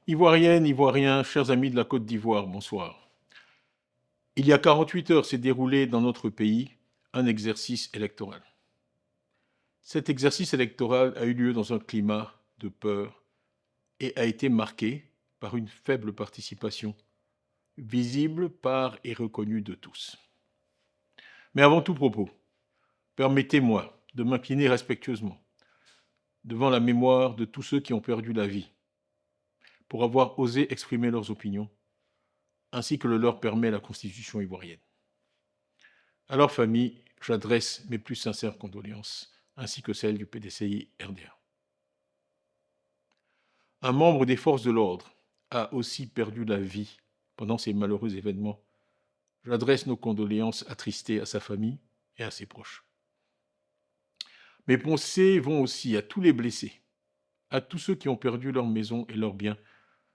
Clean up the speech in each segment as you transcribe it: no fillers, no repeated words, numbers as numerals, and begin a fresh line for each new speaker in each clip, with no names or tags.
Ivoiriennes, Ivoiriens, chers amis de la Côte d'Ivoire, bonsoir. Il y a 48 heures s'est déroulé dans notre pays un exercice électoral. Cet exercice électoral a eu lieu dans un climat de peur et a été marqué par une faible participation, visible par et reconnue de tous. Mais avant tout propos, permettez-moi de m'incliner respectueusement devant la mémoire de tous ceux qui ont perdu la vie pour avoir osé exprimer leurs opinions, ainsi que le leur permet la Constitution ivoirienne. À leur famille, j'adresse mes plus sincères condoléances, ainsi que celles du PDCI RDA. Un membre des forces de l'ordre a aussi perdu la vie pendant ces malheureux événements. J'adresse nos condoléances attristées à sa famille et à ses proches. Mes pensées vont aussi à tous les blessés, à tous ceux qui ont perdu leur maison et leurs biens,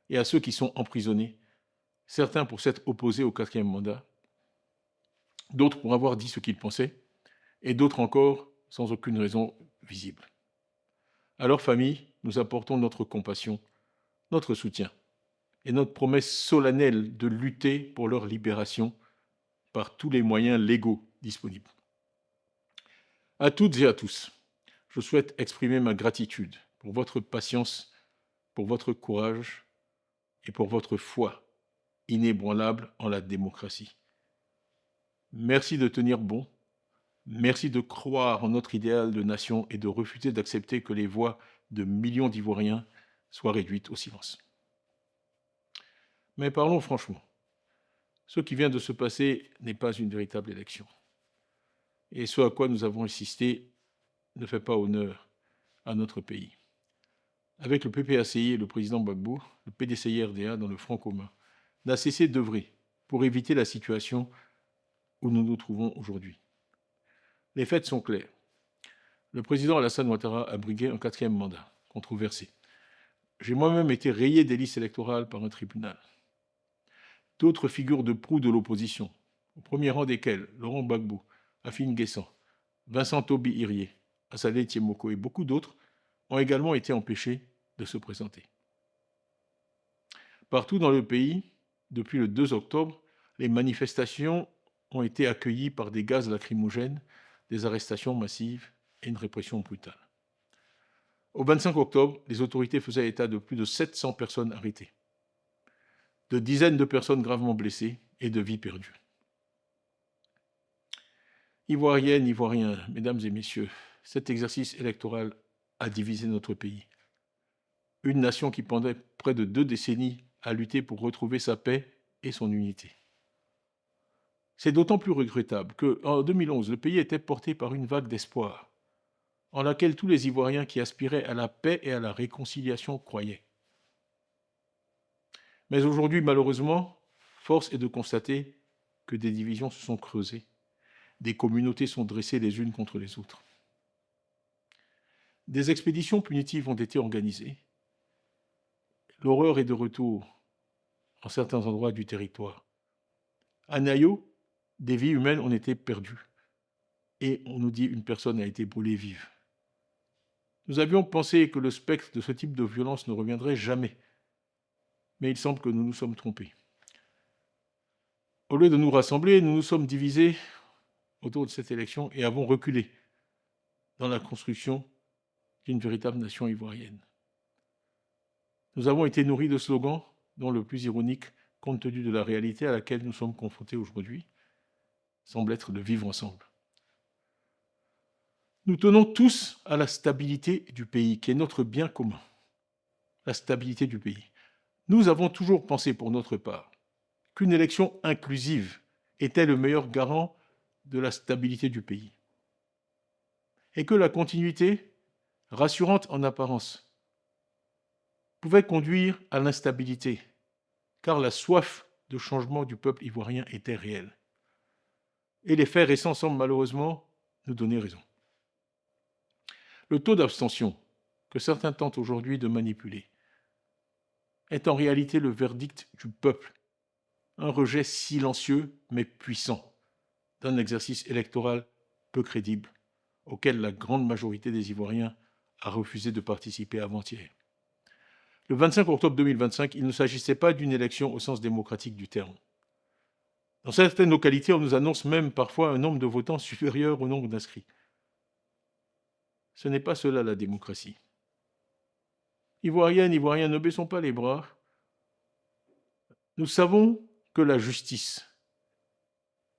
et à ceux qui sont emprisonnés, certains pour s'être opposés au 4e mandat, d'autres pour avoir dit ce qu'ils pensaient, et d'autres encore sans aucune raison visible. À leur famille, nous apportons notre compassion, notre soutien et notre promesse solennelle de lutter pour leur libération par tous les moyens légaux disponibles. À toutes et à tous, je souhaite exprimer ma gratitude pour votre patience, pour votre courage et pour votre foi inébranlable en la démocratie. Merci de tenir bon. Merci de croire en notre idéal de nation et de refuser d'accepter que les voix de millions d'Ivoiriens soient réduites au silence. Mais parlons franchement. Ce qui vient de se passer n'est pas une véritable élection. Et ce à quoi nous avons insisté ne fait pas honneur à notre pays. Avec le PPACI et le président Gbagbo, le PDCI-RDA dans le Front commun n'a cessé d'œuvrer pour éviter la situation où nous nous trouvons aujourd'hui. Les faits sont clairs. Le président Alassane Ouattara a brigué un 4e mandat, controversé. J'ai moi-même été rayé des listes électorales par un tribunal. D'autres figures de proue de l'opposition, au premier rang desquelles Laurent Gbagbo, Afine Guessan, Vincent Toby Irié, Assalé Tiemoko et beaucoup d'autres, ont également été empêchés de se présenter. Partout dans le pays, depuis le 2 octobre, les manifestations ont été accueillies par des gaz lacrymogènes, des arrestations massives et une répression brutale. Au 25 octobre, les autorités faisaient état de plus de 700 personnes arrêtées, de dizaines de personnes gravement blessées et de vies perdues. Ivoiriennes, Ivoiriens, mesdames et messieurs, cet exercice électoral a divisé notre pays. Une nation qui pendant près de 2 décennies a lutté pour retrouver sa paix et son unité. C'est d'autant plus regrettable qu'en 2011, le pays était porté par une vague d'espoir, en laquelle tous les Ivoiriens qui aspiraient à la paix et à la réconciliation croyaient. Mais aujourd'hui, malheureusement, force est de constater que des divisions se sont creusées, des communautés sont dressées les unes contre les autres. Des expéditions punitives ont été organisées. L'horreur est de retour en certains endroits du territoire. À Nayo, des vies humaines ont été perdues. Et on nous dit qu'une personne a été brûlée vive. Nous avions pensé que le spectre de ce type de violence ne reviendrait jamais. Mais il semble que nous nous sommes trompés. Au lieu de nous rassembler, nous nous sommes divisés autour de cette élection et avons reculé dans la construction d'une véritable nation ivoirienne. Nous avons été nourris de slogans dont le plus ironique, compte tenu de la réalité à laquelle nous sommes confrontés aujourd'hui, semble être de vivre ensemble. Nous tenons tous à la stabilité du pays, qui est notre bien commun. La stabilité du pays. Nous avons toujours pensé pour notre part qu'une élection inclusive était le meilleur garant de la stabilité du pays. Et que la continuité, rassurante en apparence, pouvait conduire à l'instabilité, car la soif de changement du peuple ivoirien était réelle. Et les faits récents semblent malheureusement nous donner raison. Le taux d'abstention, que certains tentent aujourd'hui de manipuler, est en réalité le verdict du peuple, un rejet silencieux mais puissant d'un exercice électoral peu crédible, auquel la grande majorité des Ivoiriens a refusé de participer avant-hier. Le 25 octobre 2025, il ne s'agissait pas d'une élection au sens démocratique du terme. Dans certaines localités, on nous annonce même parfois un nombre de votants supérieur au nombre d'inscrits. Ce n'est pas cela la démocratie. Ivoiriennes, Ivoiriens, ne baissons pas les bras. Nous savons que la justice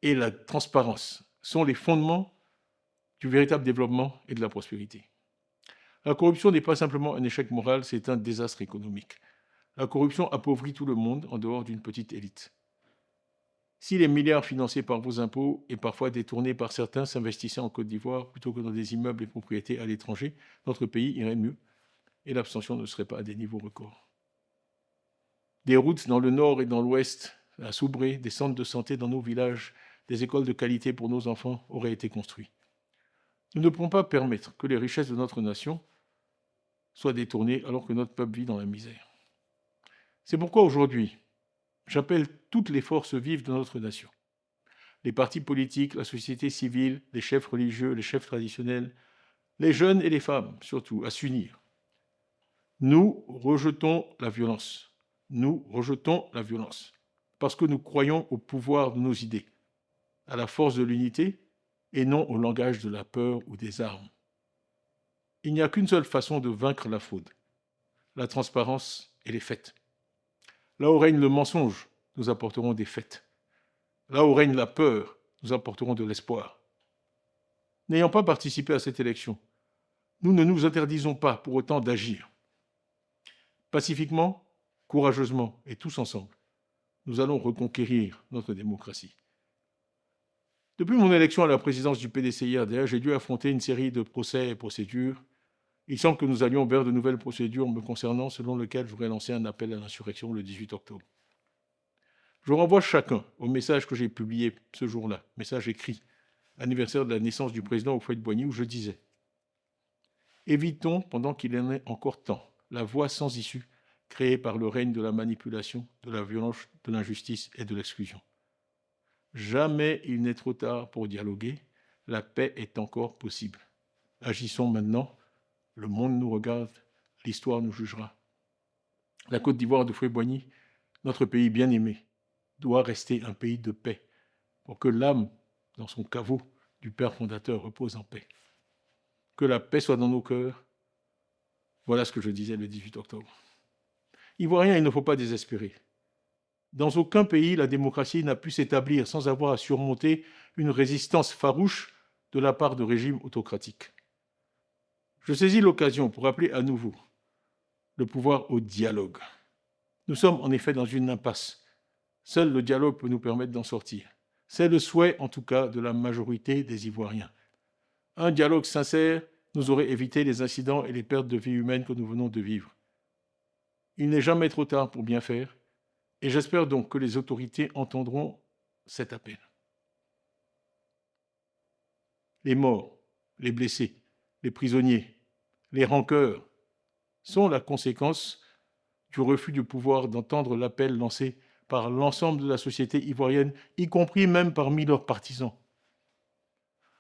et la transparence sont les fondements du véritable développement et de la prospérité. La corruption n'est pas simplement un échec moral, c'est un désastre économique. La corruption appauvrit tout le monde en dehors d'une petite élite. Si les milliards financés par vos impôts et parfois détournés par certains s'investissaient en Côte d'Ivoire plutôt que dans des immeubles et propriétés à l'étranger, notre pays irait mieux et l'abstention ne serait pas à des niveaux records. Des routes dans le nord et dans l'ouest, à Soubré, des centres de santé dans nos villages, des écoles de qualité pour nos enfants auraient été construits. Nous ne pouvons pas permettre que les richesses de notre nation soient détournées alors que notre peuple vit dans la misère. C'est pourquoi aujourd'hui, j'appelle toutes les forces vives de notre nation, les partis politiques, la société civile, les chefs religieux, les chefs traditionnels, les jeunes et les femmes surtout, à s'unir. Nous rejetons la violence. Nous rejetons la violence parce que nous croyons au pouvoir de nos idées, à la force de l'unité et non au langage de la peur ou des armes. Il n'y a qu'une seule façon de vaincre la fraude, la transparence et les faits. Là où règne le mensonge, nous apporterons des faits. Là où règne la peur, nous apporterons de l'espoir. N'ayant pas participé à cette élection, nous ne nous interdisons pas pour autant d'agir. Pacifiquement, courageusement et tous ensemble, nous allons reconquérir notre démocratie. Depuis mon élection à la présidence du PDCI-RDA, j'ai dû affronter une série de procès et procédures. Il semble que nous allions vers de nouvelles procédures me concernant, selon lesquelles j'aurais lancé un appel à l'insurrection le 18 octobre. Je renvoie chacun au message que j'ai publié ce jour-là, message écrit, anniversaire de la naissance du président Houphouët-Boigny, où je disais « Évitons, pendant qu'il en est encore temps, la voie sans issue créée par le règne de la manipulation, de la violence, de l'injustice et de l'exclusion. Jamais il n'est trop tard pour dialoguer, la paix est encore possible. Agissons maintenant, le monde nous regarde, l'histoire nous jugera. La Côte d'Ivoire de Houphouët-Boigny, notre pays bien-aimé, doit rester un pays de paix, pour que l'âme, dans son caveau, du Père fondateur repose en paix. Que la paix soit dans nos cœurs. Voilà ce que je disais le 18 octobre. Ivoiriens, il ne faut pas désespérer. Dans aucun pays, la démocratie n'a pu s'établir sans avoir à surmonter une résistance farouche de la part de régimes autocratiques. Je saisis l'occasion pour appeler à nouveau le pouvoir au dialogue. Nous sommes en effet dans une impasse. Seul le dialogue peut nous permettre d'en sortir. C'est le souhait, en tout cas, de la majorité des Ivoiriens. Un dialogue sincère nous aurait évité les incidents et les pertes de vies humaines que nous venons de vivre. Il n'est jamais trop tard pour bien faire, et j'espère donc que les autorités entendront cet appel. Les morts, les blessés, les prisonniers, les rancœurs sont la conséquence du refus du pouvoir d'entendre l'appel lancé par l'ensemble de la société ivoirienne, y compris même parmi leurs partisans.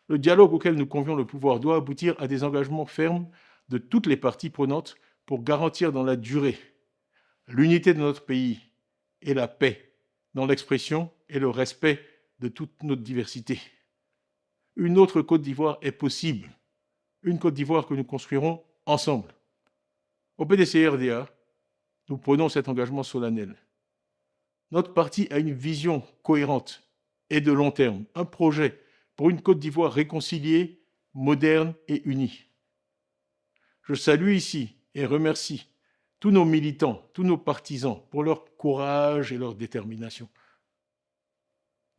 Le dialogue auquel nous convions le pouvoir doit aboutir à des engagements fermes de toutes les parties prenantes pour garantir dans la durée l'unité de notre pays et la paix dans l'expression et le respect de toute notre diversité. Une autre Côte d'Ivoire est possible, une Côte d'Ivoire que nous construirons ensemble. Au PDCI-RDA, nous prenons cet engagement solennel. Notre parti a une vision cohérente et de long terme, un projet pour une Côte d'Ivoire réconciliée, moderne et unie. Je salue ici et remercie tous nos militants, tous nos partisans pour leur courage et leur détermination.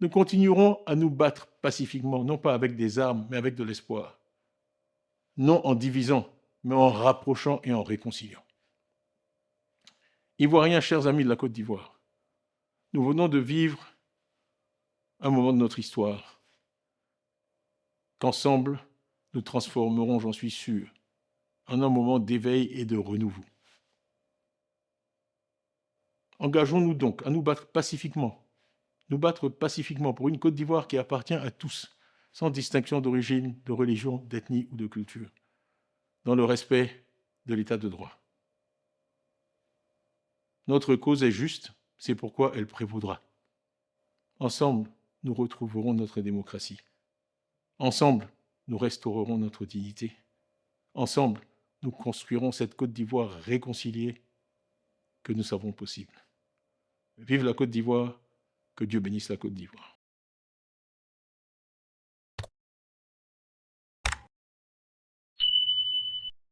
Nous continuerons à nous battre pacifiquement, non pas avec des armes, mais avec de l'espoir. Non en divisant, mais en rapprochant et en réconciliant. Ivoiriens, chers amis de la Côte d'Ivoire, nous venons de vivre un moment de notre histoire qu'ensemble, nous transformerons, j'en suis sûr, en un moment d'éveil et de renouveau. Engageons-nous donc à nous battre pacifiquement pour une Côte d'Ivoire qui appartient à tous, sans distinction d'origine, de religion, d'ethnie ou de culture, dans le respect de l'état de droit. Notre cause est juste, c'est pourquoi elle prévaudra. Ensemble, nous retrouverons notre démocratie. Ensemble, nous restaurerons notre dignité. Ensemble, nous construirons cette Côte d'Ivoire réconciliée que nous savons possible. Vive la Côte d'Ivoire, que Dieu bénisse la Côte d'Ivoire.